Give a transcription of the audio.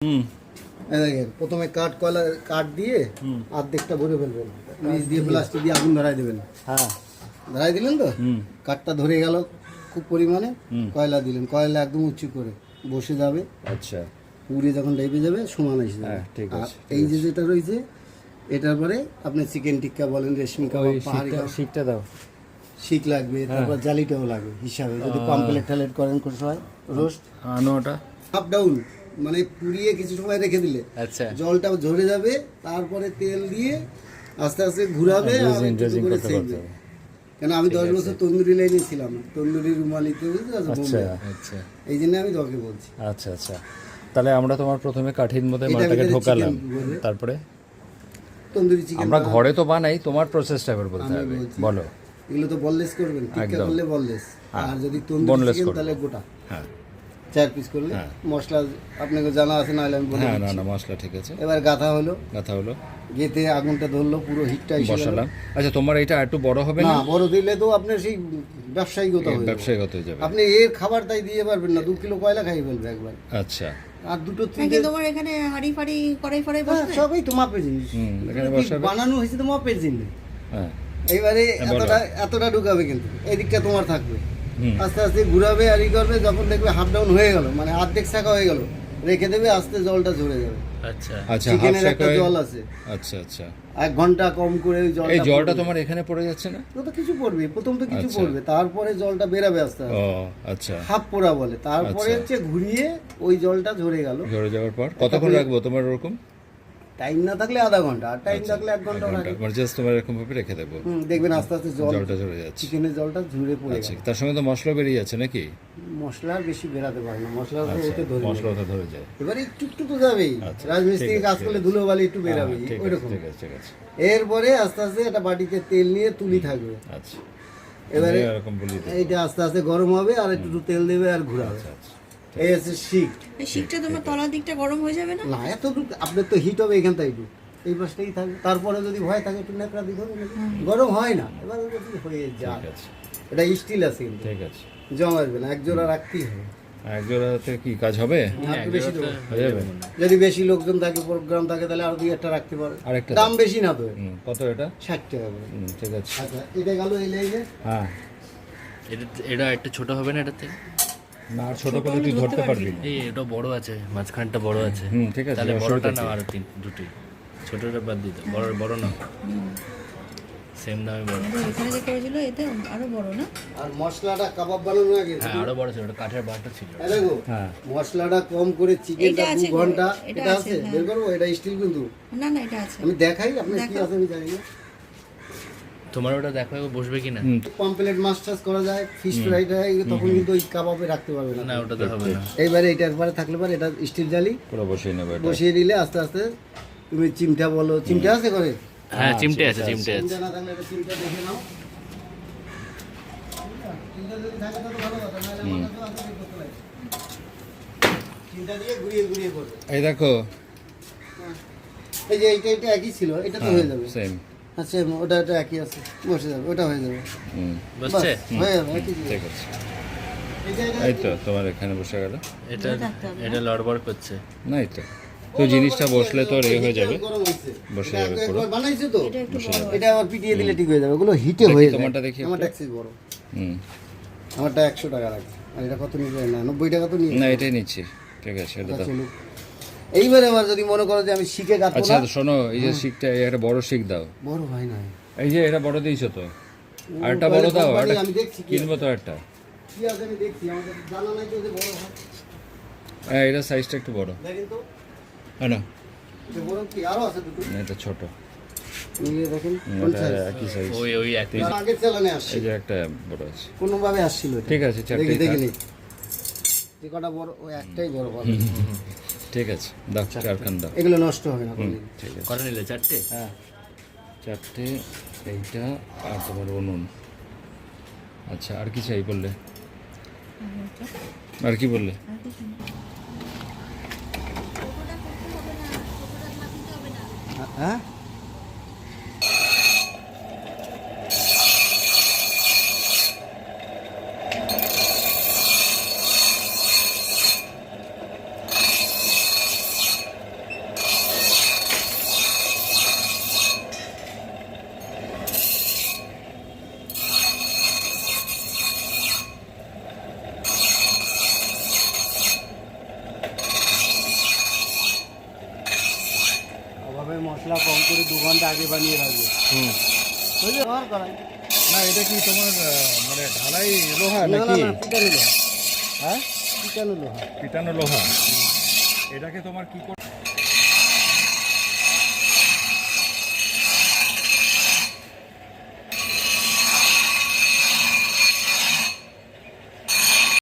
হুম, দেখেন প্রথমে কাঠ দিয়ে অর্ধেকটা ভরে ফেলবেন, নিচ দিয়ে প্লাস্টিক দিয়ে আগুন ধরাই দেবেন। হ্যাঁ, ধরাই দিলেন তো, হুম, কাঠটা ধরে গেল খুব পরিমাণে। হুম। কয়লা দিলেন, কয়লা একদম উঁচু করে বসে যাবে, আচ্ছা, পুড়ে যখন লেপে যাবে সমান এসে যাবে। হ্যাঁ, ঠিক আর আছে, এই যে যেটা রয়েছে এটার পরে আপনি চিকেন টিক্কা বলেন, রেশমি কাবাব, ওই পাহাড়ি কাবাব, শিকটা দাও। শিক লাগবে, তারপর জালিটাও লাগবে হিসাবে। যদি পাম্পলেট টালেট করেন কোনো সময় রোস্ট আনো ওটা। আপ ডাউন মানে পুড়িয়ে কিছু সময় রেখে দিলে আচ্ছা, জলটা ঝরে যাবে, তারপরে তেল দিয়ে আস্তে আস্তে ঘুরাবে আর ড্রেজিং একটু ড্রেজিং করে করতে সেঁকবে। হবে। কেন আমি 10 বছর তন্দুরি লাইনে ছিলাম, তন্দুরি রুমালিতে, বুঝতে পারছো আচ্ছা, বোম্বে। আচ্ছা, এই জন্য আমি তোকে বলছি আচ্ছা, আচ্ছা। তাহলে আমরা তোমার প্রথমে কাঠির মধ্যে এটা মালটাকে ভিতরে ঢোকালাম, chicken বলবে। তারপরে তন্দুরি চিকেন আমরা ঘরে তো বানাই, তোমার প্রসেসটা এবার বলতে আমি হবে, বলছি। বলো। এগুলো তো বললেস করবেন, টিক্কা একদম। করলে বললেস, হ্যাঁ, আর যদি তন্দুরি boneless চিকেন করবো। তাহলে গোটা হ্যাঁ, 4 পিস করলে। হ্যাঁ। মশলা আপনাকে জানা আছে না, আমি বলে হ্যাঁ, না দিচ্ছি। না, মশলা ঠিক আছে। এবার গাথা হলো, কথা হলো, গেতে আগুনটা ধরলো, পুরো হিটটা এসে গেল। বসালাম। আচ্ছা, তোমার এটা একটু বড় হবে না না? বড় দিলে তো আপনার সেই ব্যবসায়িকতা হয়ে যাবে। ব্যবসায়িক হতে যাবে। আপনি এর খাবার তাই দিয়ে পারবেন না, 2 কিলো কয়লা খাই ফেলবে একবার। আচ্ছা, আর দুটো নাকি তিনটে তোমার এখানে হাড়ি ফাড়ি কড়াই ফড়াই হ্যাঁ, বসবে? সবই তো মাপের জিনিস। এখানে কি বসাবে। বানানো হয়েছে তো মাপের জিনিস। হ্যাঁ, এইবারে বলো। এতটা ঢুকাবে, কিন্তু এই দিকটা তোমার থাকবে। হুম, আস্তে আস্তে ঘুরাবে আর ই করবে, যখন দেখবে হাফ ডাউন হয়ে গেল, মানে অর্ধেক শাখা হয়ে গেল, রেখে দেবে, আস্তে জলটা ঝরে যাবে। আচ্ছা, হাফ চিকেনের একটা সেকায়। জল আছে, আচ্ছা, আচ্ছা। 1 ঘন্টা কম করে ওই এই জলটা পড়বে। তোমার এখানে পড়ে যাচ্ছে না? তো কিছু পড়বে, প্রথম তো কিছু আচ্ছা। পড়বে, তারপরে জলটা বেরাবে আস্তে ও, আস্তে। আচ্ছা। হাফ পোড়া বলে, তারপরে আচ্ছা। হচ্ছে ঘুরিয়ে ওই জলটা ঝরে গেল। ঝরে যাওয়ার পর কতক্ষণ রাখবো তোমার ওরকম? টাইম না থাকলে আধা ঘন্টা, আর টাইম আচ্ছা, থাকলে 1 ঘন্টা এক ঘন্টা। লাগে। মানে জাস্ট তোমার এরকম ভাবে রেখে দেবো, দেখবেন আস্তে আস্তে জলটা ঝরে যাচ্ছে। চিকেনের জলটা ঝরে পড়ে আচ্ছা, গেল। তার সঙ্গে তো মশলা বেরিয়ে যাচ্ছে নাকি? মশলা আর বেশি বেরাতে পারে না, মশলা তো আচ্ছা, ওতে ধরে মশলা নেবে। তো ধরে যায়। এবারে একটু একটু তো যাবেই, আচ্ছা, রাজমিস্ত্রি ঠিক আছে, কাজ ঠিক করলে আছে। ধুলোবালি একটু হ্যাঁ, বেরাবে, ঠিক ওই আছে, রকম। ঠিক আছে, ঠিক আছে। এরপরে আস্তে আস্তে একটা বাটিতে তেল নিয়ে তুলি থাকবে। আচ্ছা, এবারে এরকম বলি দেবো। এইটা আস্তে আস্তে গরম হবে, আর একটু তেল দেবে আর ঘুরাবে। আচ্ছা, এই হচ্ছে শিক। এই শিকটা তোমার তলার দিকটা গরম হয়ে যাবে না? না এতটুকু আপনার তো হিট হবে এখান থেকে, এই পাশটাই থাকবে। তারপরে যদি ভয় থাকে একটু ন্যাকড়া দিতে হবে, গরম হয় না। এবার ওটা কি হয়ে যায়, ঠিক আছে, এটা স্টিল আছে কিন্তু ঠিক আছে। জমা আসবে না, 1 জোড়া রাখতেই হবে। এক জোড়াতে কি কাজ হবে? আর একটু বেশি দেবো। হয়ে যাবে। যদি বেশি লোকজন থাকে, প্রোগ্রাম থাকে, তাহলে আরো 2-1টা রাখতে পারে। আরেকটা দাম বেশি না তো, কত এটা? 60 টাকা করে। ঠিক আছে। আচ্ছা এটা গেল এই লাইনে। হ্যাঁ, এটা একটু ছোট হবে না এটাতে? না আর ছোট করে তুই ধরতে পারবি না। এই এটা বড় আছে, মাঝখানটা বড় আছে। ঠিক আছে, তাহলে অসুবিধা বড়টা না, কি? আর দুটি ছোটটা বাদ দিতে, বড় বড় না, সেম দামে বড়। আমাদের এখানে যে করেছিল এতে আরো বড় না? আর মশলাটা কাবাব বানানো আগে হ্যাঁ, আরো বড় ছিল, ওটা কাঠের বারটা ছিল। এই দেখো, হ্যাঁ, মশলাটা কম করে চিকেনটা এইটা 2 আছে, ঘন্টা। এটা এটা আছে, আছে, হ্যাঁ। বের করবো, এটা স্টিল কিন্তু। না না, এটা আছে। আমি দেখাই আপনার কি দেখাও। আছে আমি জানি না। তোমার ওটা দেখো বসবে কিনা? পম্পলেট মাস্টার্স করা যায়, ফিশ ফ্রাইড হয়, তখন কিন্তু ওই কাবাবে রাখতে পারবে না, না। ওটাতে হবে না। এইবারে এটার পরে থাকলে পরে এটা স্টিল জালি পুরো বসিয়ে নেবে এটা। বসিয়ে দিলে আস্তে আস্তে তুমি চিমটা বলো, চিমটা আছে করে? হ্যাঁ, চিমটে আছে, চিমটে আছে। চিমটা না থাকলে একটা চিমটা দেখে নাও। চিমটা যদি থাকে তো ভালো কথা, নাহলে আমার কাছেও আছে, বের করতে লাগে। চিমটা দিয়ে ঘুরিয়ে ঘুরিয়ে করবে। এই দেখো, এই যে এটা একই ছিল, এটা তো হয়ে যাবে। সেম। আচ্ছা ওটা একই আছে, বসে যাবে, ওটা হয়ে যাবে। বসছে? বাস, হয়ে যাবে একই জিনিস। ঠিক আছে, এটা এই তো তোমার এখানে বসে গেল। এটা এটা লড়বড় করছে। না, এই তো তো জিনিসটা বসলে তো রে হয়ে যাবে, গরম হয়েছে। বসে এটা যাবে পুরো। একবার বানাইছো তো, এটা একটু বড়। এটা আবার পিটিয়ে দিলে ঠিক হয়ে যাবে। ওগুলো হিটে দেখি হয়ে যায়। তোমারটা দেখি একটু। আমার ট্যাক্সি বড়, হুম, আমারটা 100 টাকা রাখি। আর এটা কত নিবে? না 90 টাকা তো নিয়ে। না এটাই নিচ্ছি, ঠিক আছে এটা দাও। চলুক। এইবারে আবার যদি মনে করো যে আমি শিখে কাটবো আচ্ছা না, শোনো, এই যে শিকটা, এই একটা বড় শিক দাও। বড় হয় না। এই যে এটা বড় দিয়েছো তো, আর একটা বড় দাও। আর আমি দেখছি কি কিনবো তো একটা। কি আছে আমি দেখছি, আমাদের জানা নাই তো যে বড় হয়। হ্যাঁ, এটা সাইজটা একটু বড়। দেখেন তো, হ্যাঁ না, এটা বড় কি আরো আছে দুটো? না, এটা ছোট। মিলিয়ে দেখেন কোন এটা size? একই সাইজ। ওই একই। আগের চালানে আসছে, এই যে একটা বড় আছে। কোনোভাবে আসছিল এটা। ঠিক আছে, চারটেই দেখি দেখি থাক। নি। যে কটা বড়, ওই একটাই বড় পাবে। ঠিক আছে, দাও চারখান দাও। এগুলো নষ্ট হবে না কোনদিন। ঠিক আছে, কটা নিলে? চারটে? হ্যাঁ, চারটে, এইটা আর তোমার উনুন। আচ্ছা, আর কি চাই বললে? আর কি বললে? হ্যাঁ 2 ঘন্টা আগে বানিয়ে রাখবে হুম। বুঝলে ব্যবহার করাই না এটা কি তোমার মানে ঢালাই লোহা না না নাকি? না পিটানো লোহা হ্যাঁ, পিটানো লোহা পিটানো লোহা। এটাকে তোমার কি করে?